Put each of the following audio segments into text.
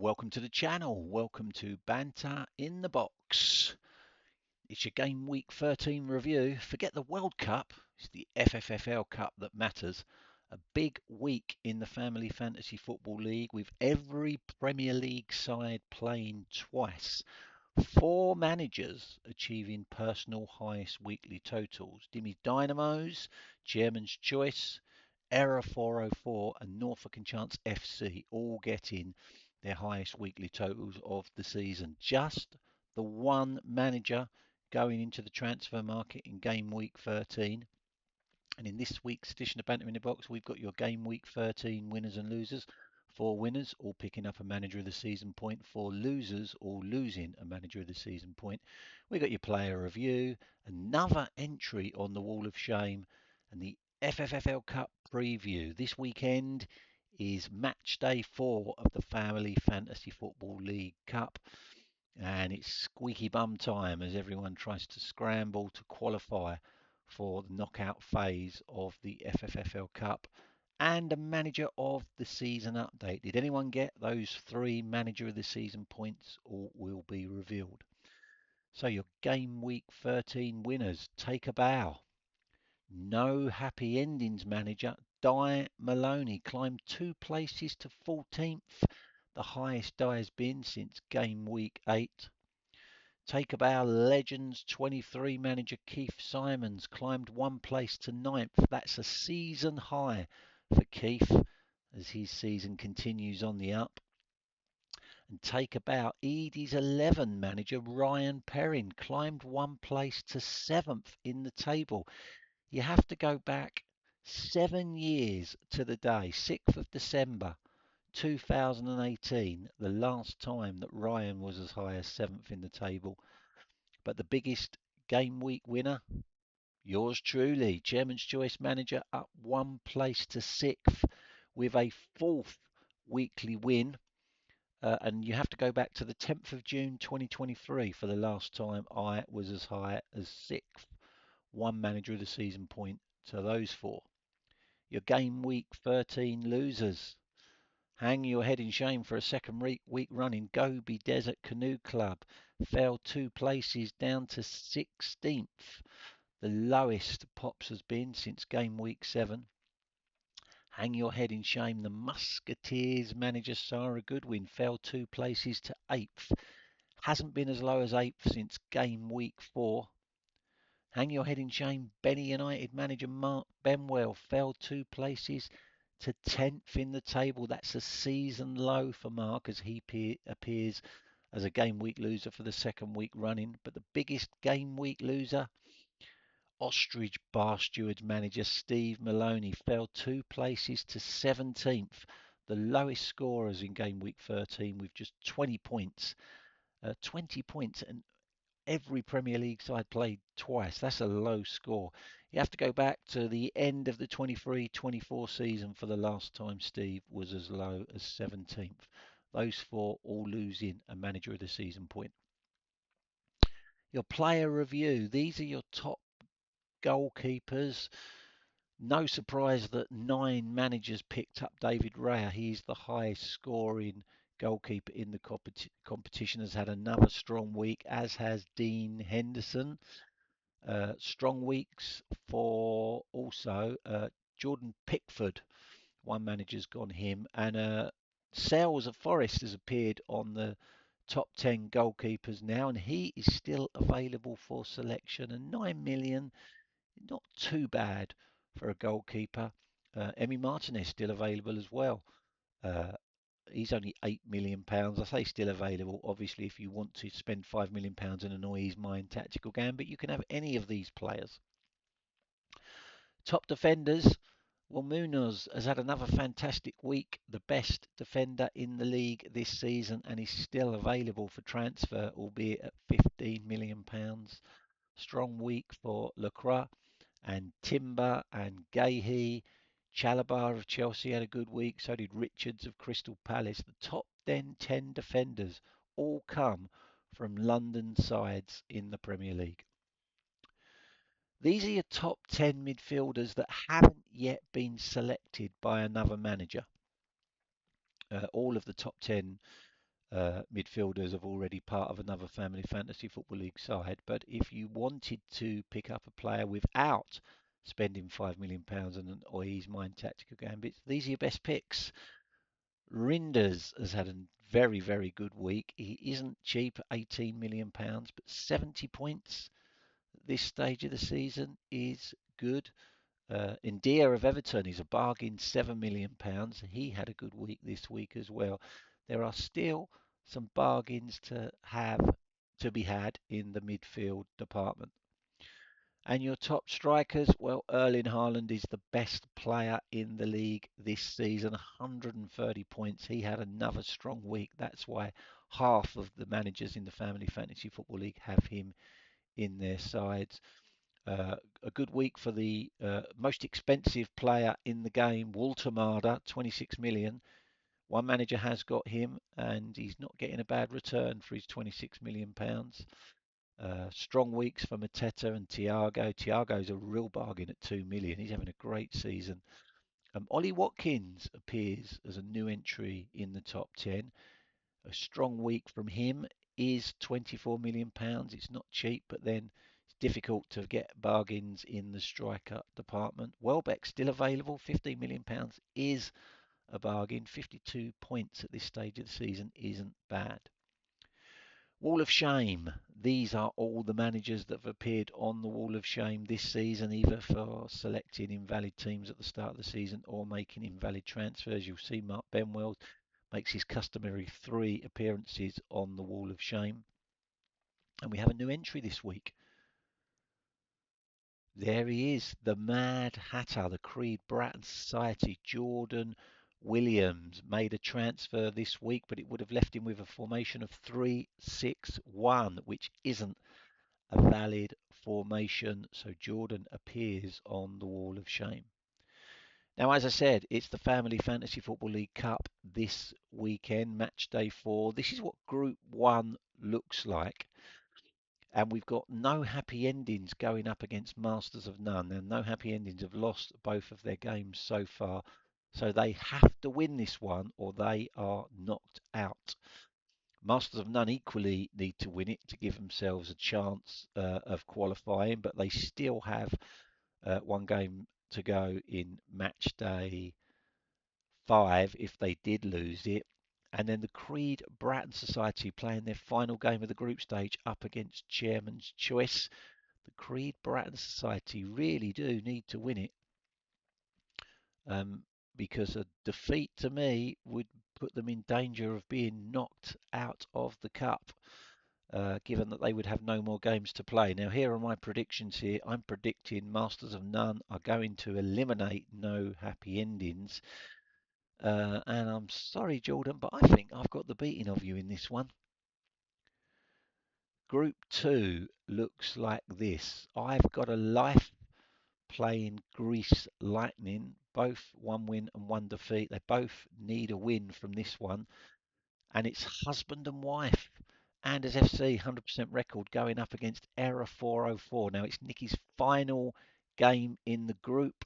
Welcome to the channel. Welcome to Banter in the Box. It's your game week 13 review. Forget the World Cup, it's the FFFL Cup that matters. A big week in the Family Fantasy Football League with every Premier League side playing twice. 4 managers achieving personal highest weekly totals. Dimmy's Dynamos, Chairman's Choice, Error 404 and Norfolk and Chance FC all getting their highest weekly totals of the season. Just the one manager going into the transfer market in game week 13. And in this week's edition of Banter in the Box, we've got your game week 13 winners and losers. 4 winners, all picking up a manager of the season point. 4 losers, all losing a manager of the season point. We've got your player review, another entry on the wall of shame, and the FFFL Cup preview. This weekend is match day 4 of the Family Fantasy Football League Cup. And it's squeaky bum time as everyone tries to scramble to qualify for the knockout phase of the FFFL Cup and a manager of the season update. Did anyone get those 3 manager of the season points? All will be revealed. So your game week 13 winners, take a bow. No happy endings manager, Di Maloney climbed 2 places to 14th, the highest Di has been since game week 8. Take a bow, Legends 23 manager Keith Simons climbed 1 place to 9th. That's a season high for Keith as his season continues on the up. And take a bow, Edie's 11 manager Ryan Perrin climbed 1 place to 7th in the table. You have to go back 7 years to the day, 6th of December 2018, the last time that Ryan was as high as 7th in the table. But the biggest game week winner, yours truly, Chairman's Choice manager, up 1 place to 6th with a 4th weekly win. And you have to go back to the 10th of June 2023 for the last time I was as high as 6th. 1 manager of the season point to those 4. Your game week 13 losers. Hang your head in shame for a second week running. Gobi Desert Canoe Club fell 2 places down to 16th, the lowest Pops has been since game week 7. Hang your head in shame. The Musketeers manager Sarah Goodwin fell 2 places to 8th. Hasn't been as low as 8th since game week 4. Hang your head in shame. Benny United manager Mark Benwell fell 2 places to 10th in the table. That's a season low for Mark as he appears as a game week loser for the 2nd week running. But the biggest game week loser, Ostrich Bar Stewards manager Steve Maloney fell 2 places to 17th, the lowest scorers in game week 13 with just 20 points. 20 points, and every Premier League side played twice. That's a low score. You have to go back to the end of the 23-24 season for the last time Steve was as low as 17th. Those 4 all losing a manager of the season point. Your player review. These are your top goalkeepers. No surprise that 9 managers picked up David Raya. He's the highest scoring goalkeeper in the competition, has had another strong week, as has Dean Henderson. Strong weeks for also Jordan Pickford. 1 manager's gone him. And Sales of Forest has appeared on the top 10 goalkeepers now, and he is still available for selection. And 9 million, not too bad for a goalkeeper. Emi Martinez still available as well. He's only £8 million. I say still available. Obviously, if you want to spend £5 million and annoy his mind, tactical gambit, you can have any of these players. Top defenders. Well, Munoz has had another fantastic week, the best defender in the league this season, and is still available for transfer, albeit at £15 million. Strong week for Lacroix and Timber and Gahey. Chalabar of Chelsea had a good week, so did Richards of Crystal Palace. The top 10 defenders all come from London sides in the Premier League. These are your top 10 midfielders that haven't yet been selected by another manager. All of the top 10 midfielders are already part of another Family Fantasy Football League side. But if you wanted to pick up a player without spending £5 million on an Oi's Mind Tactical Gambits, these are your best picks. Rinders has had a very, very good week. He isn't cheap at £18 million, but 70 points at this stage of the season is good. India of Everton is a bargain, £7 million. He had a good week this week as well. There are still some bargains to be had in the midfield department. And your top strikers, well, Erling Haaland is the best player in the league this season, 130 points. He had another strong week. That's why half of the managers in the Family Fantasy Football League have him in their sides. A good week for the most expensive player in the game, Walter Marder, 26 million. One manager has got him, and he's not getting a bad return for his £26 million. Strong weeks for Mateta and Thiago. Thiago's a real bargain at 2 million. He's having a great season. Ollie Watkins appears as a new entry in the top 10. A strong week from him is £24 million. It's not cheap, but then it's difficult to get bargains in the striker department. Welbeck's still available. £15 million is a bargain. 52 points at this stage of the season isn't bad. Wall of Shame. These are all the managers that have appeared on the Wall of Shame this season, either for selecting invalid teams at the start of the season or making invalid transfers. You'll see Mark Benwell makes his customary 3 appearances on the Wall of Shame. And we have a new entry this week. There he is, the Mad Hatter, the Creed Bratton Society. Jordan Williams made a transfer this week, but it would have left him with a formation of 3-6-1, which isn't a valid formation. So Jordan appears on the Wall of Shame. Now, as I said, it's the Family Fantasy Football League Cup this weekend, match day 4. This is what Group 1 looks like. And we've got no happy endings going up against Masters of None. And no happy endings have lost both of their games so far. So they have to win this one or they are knocked out. Masters of None equally need to win it to give themselves a chance of qualifying, but they still have one game to go in match day 5 if they did lose it. And then the Creed Bratton Society playing their final game of the group stage up against Chairman's Choice. The Creed Bratton Society really do need to win it, because a defeat to me would put them in danger of being knocked out of the cup, given that they would have no more games to play. Now, here are my predictions here. I'm predicting Masters of None are going to eliminate no happy endings. And I'm sorry, Jordan, but I think I've got the beating of you in this one. Group 2 looks like this. I've got a life playing Greece Lightning, both 1 win and 1 defeat. They both need a win from this one. And it's husband and wife. Anders FC 100% record going up against Error 404. Now, it's Nikki's final game in the group.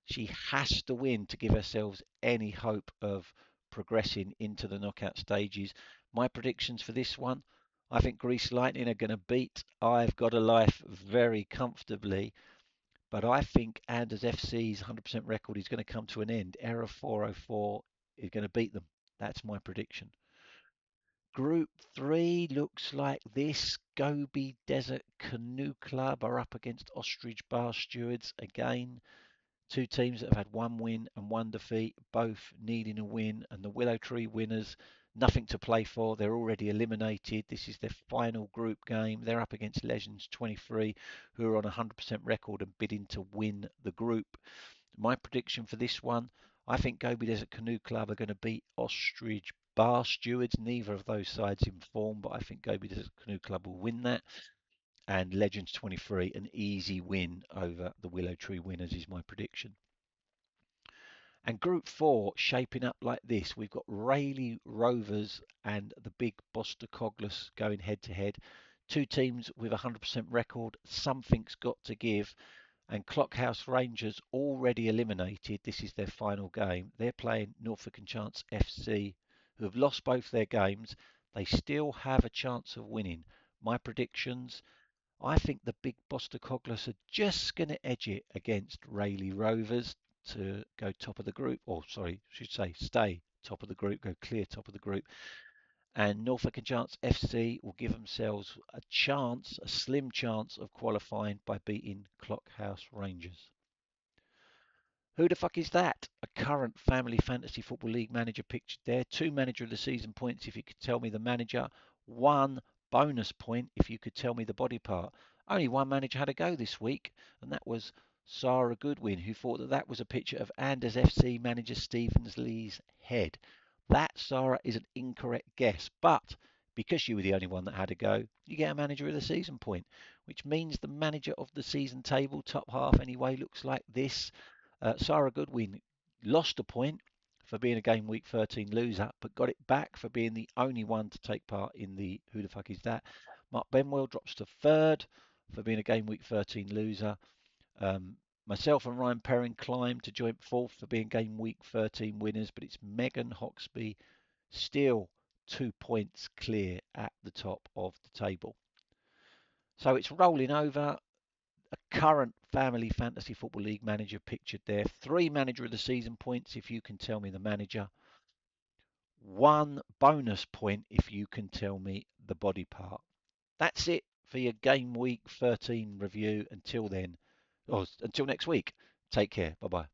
She has to win to give herself any hope of progressing into the knockout stages. My predictions for this one, I think Greece Lightning are going to beat I've Got a Life very comfortably, but I think Anders FC's 100% record is going to come to an end. Error 404 is going to beat them. That's my prediction. Group 3 looks like this. Gobi Desert Canoe Club are up against Ostrich Bar Stewards again. 2 teams that have had 1 win and 1 defeat, both needing a win. And the Willow Tree winners, nothing to play for. They're already eliminated. This is their final group game. They're up against Legends 23, who are on a 100% record and bidding to win the group. My prediction for this one, I think Gobi Desert Canoe Club are going to beat Ostrich Bar Stewards. Neither of those sides in form, but I think Gobi Desert Canoe Club will win that. And Legends 23, an easy win over the Willow Tree winners is my prediction. And Group 4 shaping up like this. We've got Rayleigh Rovers and the big Boster Cogless going head to head. 2 teams with a 100% record. Something's got to give. And Clockhouse Rangers already eliminated. This is their final game. They're playing Norfolk and Chance FC who have lost both their games, they still have a chance of winning. My predictions, I think the big Bostocoglis are just going to edge it against Rayleigh Rovers to go top of the group, or sorry, I should say stay top of the group, go clear top of the group. And Norfolk and Chance FC will give themselves a chance, a slim chance of qualifying by beating Clockhouse Rangers. Who the fuck is that? A current Family Fantasy Football League manager pictured there. 2 manager of the season points if you could tell me the manager. 1 bonus point if you could tell me the body part. Only one manager had a go this week, and that was Sarah Goodwin, who thought that that was a picture of Anders FC manager Stevens Lee's head. That, Sarah, is an incorrect guess, but because you were the only one that had a go, you get a manager of the season point, which means the manager of the season table, top half anyway, looks like this. Sarah Goodwin lost a point for being a game week 13 loser, but got it back for being the only one to take part in the Who the Fuck Is That. Mark Benwell drops to third for being a game week 13 loser. Myself and Ryan Perrin climb to joint fourth for being game week 13 winners, but it's Megan Hoxby still 2 points clear at the top of the table. So it's rolling over. A current Family Fantasy Football League manager pictured there. 3 manager of the season points if you can tell me the manager. 1 bonus point if you can tell me the body part. That's it for your game week 13 review. Until then, or until next week, take care. Bye bye.